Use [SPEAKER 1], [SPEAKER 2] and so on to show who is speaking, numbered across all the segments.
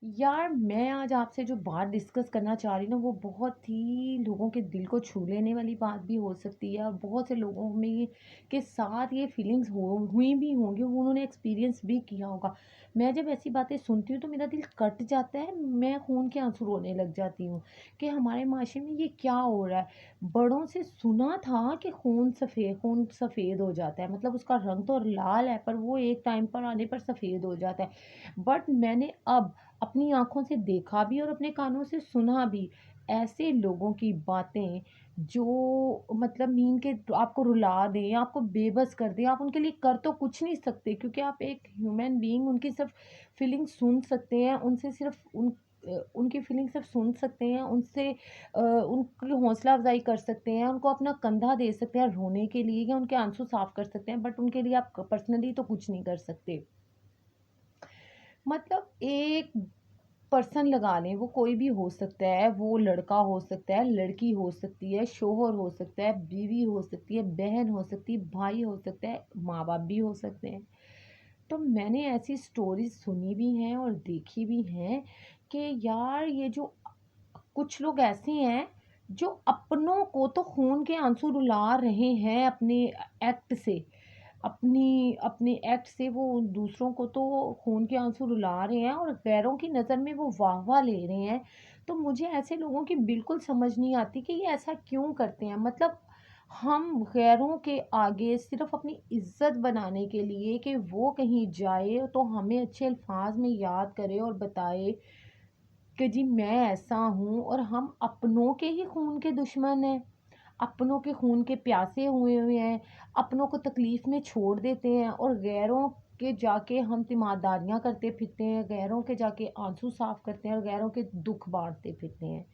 [SPEAKER 1] यार, मैं आज आपसे जो बात डिस्कस करना चाह रही हूँ ना, वो बहुत ही लोगों के दिल को छू लेने वाली बात भी हो सकती है और बहुत से लोगों में के साथ ये फीलिंग्स हुई भी होंगी, वो उन्होंने एक्सपीरियंस भी किया होगा। मैं जब ऐसी बातें सुनती हूँ तो मेरा दिल कट जाता है, मैं खून के आंसू रोने लग जाती हूँ कि हमारे माशरे में ये क्या हो रहा है। बड़ों से सुना था कि खून सफ़ेद हो जाता है, मतलब उसका रंग तो लाल है पर वो एक टाइम पर आने पर सफ़ेद हो जाता है। बट मैंने अब अपनी आँखों से देखा भी और अपने कानों से सुना भी, ऐसे लोगों की बातें जो मतलब मीन के आपको रुला दें, आपको बेबस कर दें। आप उनके लिए कर तो कुछ नहीं सकते क्योंकि आप एक ह्यूमन बीइंग उनकी सिर्फ़ फीलिंग सुन सकते हैं, उनसे सिर्फ़ उनकी फीलिंग सिर्फ़ सुन सकते हैं, उनकी हौसला अफ़ज़ाई कर सकते हैं, उनको अपना कंधा दे सकते हैं रोने के लिए या उनके आँसू साफ़ कर सकते हैं, बट उनके लिए आप पर्सनली तो कुछ नहीं कर सकते। मतलब एक पर्सन लगा लें, वो कोई भी हो सकता है, वो लड़का हो सकता है, लड़की हो सकती है, शौहर हो सकता है, बीवी हो सकती है, बहन हो सकती है, भाई हो सकता है, माँ-बाप भी हो सकते हैं। तो मैंने ऐसी स्टोरीज़ सुनी भी हैं और देखी भी हैं कि यार ये जो कुछ लोग ऐसे हैं, जो अपनों को तो खून के आँसू रुला रहे हैं अपने एक्ट से। अपने एक्ट से वो दूसरों को तो खून के आँसू रुला रहे हैं और गैरों की नज़र में वो वाह-वाह ले रहे हैं। तो मुझे ऐसे लोगों की बिल्कुल समझ नहीं आती कि ये ऐसा क्यों करते हैं? मतलब हम गैरों के आगे सिर्फ़ अपनी इज़्ज़त बनाने के लिए कि वो कहीं जाए तो हमें अच्छे अल्फ़ाज़ में याद करे और बताए कि जी मैं ऐसा हूँ, और हम अपनों के ही खून के दुश्मन हैं। अपनों के खून के प्यासे हुए हुए हैं, अपनों को तकलीफ़ में छोड़ देते हैं और गैरों के जाके हम तीमारदारियाँ करते फिरते हैं, गैरों के जाके आँसू साफ़ करते हैं और गैरों के दुःख बाँटते फिरते हैं।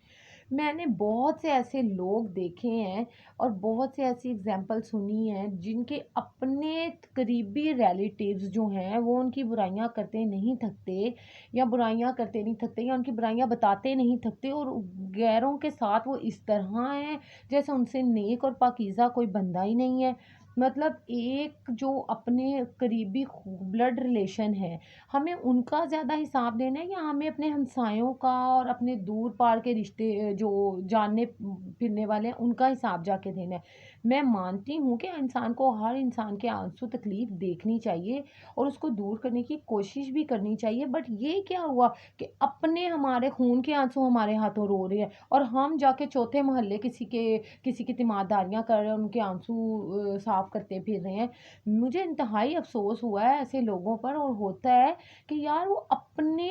[SPEAKER 1] मैंने बहुत से ऐसे लोग देखे हैं और बहुत से ऐसी एग्ज़ाम्पल सुनी हैं जिनके अपने करीबी रिलेटिव्स जो हैं वो उनकी बुराइयाँ करते नहीं थकते, या बुराइयाँ करते नहीं थकते, या उनकी बुराइयाँ बताते नहीं थकते, और गैरों के साथ वो इस तरह हैं जैसे उनसे नेक और पाकीज़ा कोई बंदा ही नहीं है। मतलब एक जो अपने करीबी ब्लड रिलेशन है, हमें उनका ज़्यादा हिसाब देना है या हमें अपने हमसायों का और अपने दूर पार के रिश्ते जो जानने फिरने वाले हैं उनका हिसाब जाके देना है। मैं मानती हूँ कि इंसान को हर इंसान के आंसू तकलीफ़ देखनी चाहिए और उसको दूर करने की कोशिश भी करनी चाहिए, बट ये क्या हुआ कि अपने हमारे खून के आंसू हमारे हाथों रो रहे हैं और हम जाके चौथे मोहल्ले किसी की तीमारदारियाँ कर रहे हैं, उनके आंसू साफ़ करते फिर रहे हैं। मुझे इंतहाई अफ़सोस हुआ है ऐसे लोगों पर, और होता है कि यार वो अपने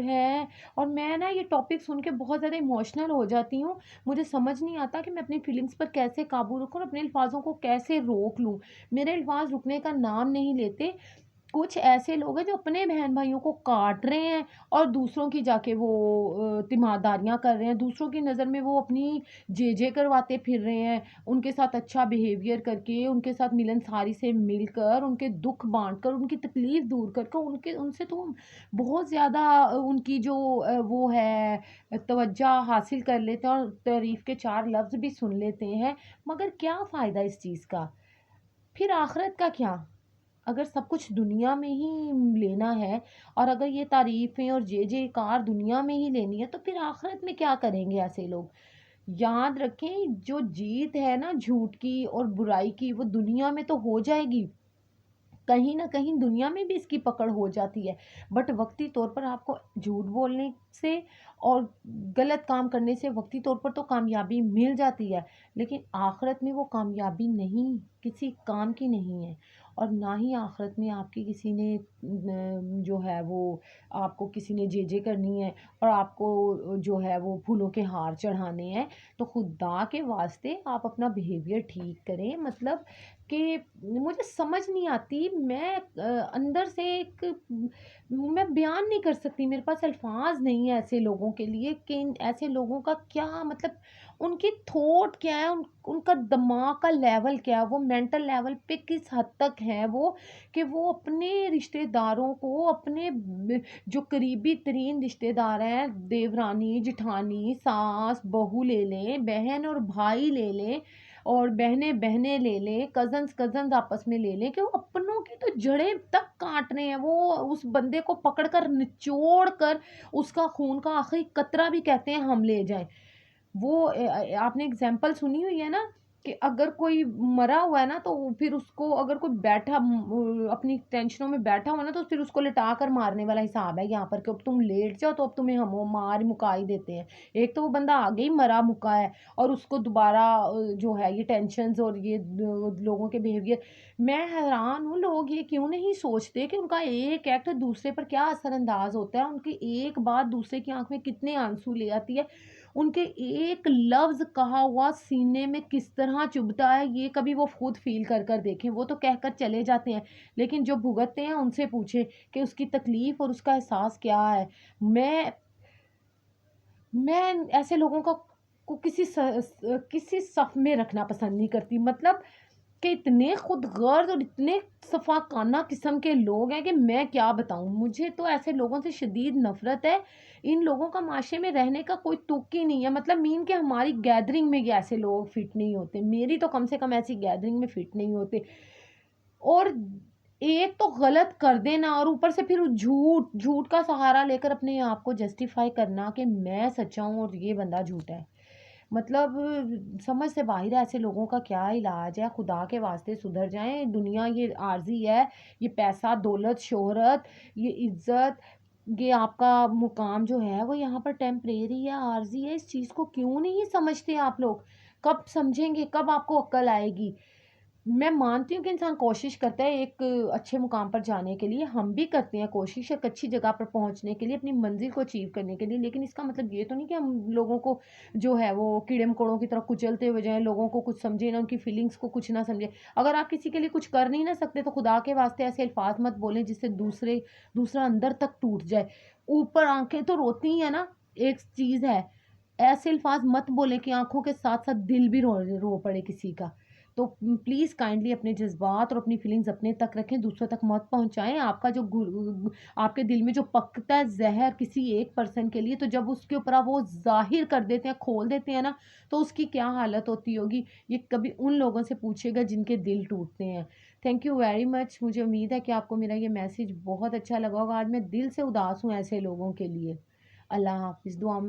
[SPEAKER 1] हैं। और मैं ना ये टॉपिक सुन के बहुत ज़्यादा इमोशनल हो जाती हूँ। मुझे समझ नहीं आता कि मैं अपनी फीलिंग्स पर कैसे काबू रखूँ और अपने अल्फाज़ों को कैसे रोक लूँ। मेरे अल्फाज़ रुकने का नाम नहीं लेते। कुछ ऐसे लोग हैं जो अपने बहन-भाइयों को काट रहे हैं और दूसरों की जाके वो तीमारदारियाँ कर रहे हैं। दूसरों की नज़र में वो अपनी जे-जे करवाते फिर रहे हैं। उनके साथ अच्छा बिहेवियर करके, उनके साथ मिलनसारी से मिलकर, उनके दुःख बाँटकर, उनकी तकलीफ़ दूर कर कर उनके उनसे तो हम बहुत ज़्यादा उनकी जो वो है तवज्जो हासिल कर लेते हैं और तारीफ़ के 4 लफ्ज़ भी सुन लेते हैं। मगर क्या फ़ायदा इस चीज़ का? फिर आखिरत का क्या? अगर सब कुछ दुनिया में ही लेना है और अगर ये तारीफ़ें और जय-जयकार दुनिया में ही लेनी है, तो फिर आखिरत में क्या करेंगे ऐसे लोग? याद रखें, जो जीत है ना झूठ की और बुराई की, वो दुनिया में तो हो जाएगी। कहीं न कहीं दुनिया में भी इसकी पकड़ हो जाती है। बट वक़्ती तौर पर आपको झूठ बोलने से और गलत काम करने से वक़्ती तौर पर तो कामयाबी मिल जाती है, लेकिन आखिरत में वो कामयाबी नहीं, किसी काम की नहीं है। और ना ही आखिरत में आपकी किसी ने जो है वो आपको किसी ने जे-जे करनी है और आपको जो है वो फूलों के हार चढ़ाने हैं। तो खुदा के वास्ते आप अपना बिहेवियर ठीक करें। मतलब कि मुझे समझ नहीं आती, मैं अंदर से मैं बयान नहीं कर सकती, मेरे पास अल्फाज नहीं है ऐसे लोगों के लिए कि ऐसे लोगों का क्या मतलब, उनकी थॉट क्या है, उनका दिमाग का लेवल क्या है, वो मेंटल लेवल पे किस हद तक है वो, कि वो अपने रिश्तेदारों को अपने जो करीबी तरीन रिश्तेदार हैं, देवरानी जिठानी सास बहू ले लें, बहन और भाई ले लें, और बहनें बहनें ले लें, कज़न्स कज़न्स आपस में ले लें कि वो अपनों की तो जड़ें तक काट रहे हैं। वो उस बंदे को पकड़ कर निचोड़ कर उसका खून का आखिरी कतरा भी कहते हैं हम ले जाएँ। वो आपने एग्ज़ाम्पल सुनी हुई है ना कि अगर कोई मरा हुआ है ना तो फिर उसको अगर कोई बैठा अपनी टेंशनों में बैठा हुआ है ना तो फिर उसको लिटा कर मारने वाला हिसाब है यहाँ पर कि अब तुम लेट जाओ तो अब तुम्हें हम वो मार मुका ही देते हैं। एक तो वो बंदा आगे ही मरा मुका है और उसको दोबारा जो है ये टेंशन्स और ये लोगों के बिहेवियर। मैं हैरान हूँ, लोग ये क्यों नहीं सोचते कि उनका एक एक्ट दूसरे पर क्या असरअंदाज होता है, उनकी एक बात दूसरे की आंख में कितने आंसू ले आती है, उनके एक लफ्ज़ कहा हुआ सीने में किस तरह चुभता है, ये कभी वो खुद फ़ील कर कर देखें। वो तो कहकर चले जाते हैं, लेकिन जो भुगतते हैं उनसे पूछें कि उसकी तकलीफ़ और उसका एहसास क्या है। मैं मैं ऐसे लोगों का को किसी सफ़ में रखना पसंद नहीं करती। मतलब कि इतने खुदगर्ज़ और इतने सफ़ाकाना किस्म के लोग हैं कि मैं क्या बताऊँ। मुझे तो ऐसे लोगों से शदीद नफ़रत है। इन लोगों का माशरे में रहने का कोई तुक ही नहीं है। मतलब मीन कि हमारी गैदरिंग में ये ऐसे लोग फिट नहीं होते। मेरी तो कम से कम ऐसी गैदरिंग में फिट नहीं होते। और एक तो गलत कर देना और ऊपर से फिर झूठ का सहारा लेकर अपने आप को जस्टिफ़ाई करना कि मैं सच्चा हूँ और ये बंदा झूठा है। मतलब समझ से बाहिर है, ऐसे लोगों का क्या इलाज है? खुदा के वास्ते सुधर जाएँ। दुनिया ये आर्ज़ी है, ये पैसा, दौलत, शोहरत, ये इज़्ज़त, ये आपका मुकाम जो है वो यहाँ पर टेम्परेरी है, आर्ज़ी है। इस चीज़ को क्यों नहीं समझते आप लोग? कब समझेंगे? कब आपको अक्ल आएगी? मैं मानती हूँ कि इंसान कोशिश करता है एक अच्छे मुकाम पर जाने के लिए, हम भी करते हैं कोशिश एक अच्छी जगह पर पहुँचने के लिए, अपनी मंज़िल को अचीव करने के लिए, लेकिन इसका मतलब ये तो नहीं कि हम लोगों को जो है वो कीड़े-मकोड़ों की तरह कुचलते हुए जाएँ, लोगों को कुछ समझें ना, उनकी फीलिंग्स को कुछ ना समझें। अगर आप किसी के लिए कुछ कर नहीं ना सकते, तो खुदा के वास्ते ऐसे अल्फ़ाज़ मत बोलें जिससे दूसरा अंदर तक टूट जाए। ऊपर आँखें तो रोती ही हैं ना, एक चीज़ है, ऐसे अल्फ़ाज़ मत बोलें कि आँखों के साथ-साथ दिल भी रो रो पड़े किसी का। तो प्लीज़ काइंडली अपने जज़्बात और अपनी फीलिंग्स अपने तक रखें, दूसरों तक मत पहुँचाएँ। आपका जो आपके दिल में जो पकता है ज़हर किसी एक पर्सन के लिए, तो जब उसके ऊपर आप वो ज़ाहिर कर देते हैं, खोल देते हैं ना, तो उसकी क्या हालत होती होगी, ये कभी उन लोगों से पूछिएगा जिनके दिल टूटते हैं। Thank you very much. मुझे उम्मीद है कि आपको मेरा ये मैसेज बहुत अच्छा लगा होगा। आज मैं दिल से उदास हूँ ऐसे लोगों के लिए। अल्लाह हाफ़िज़। दुआ में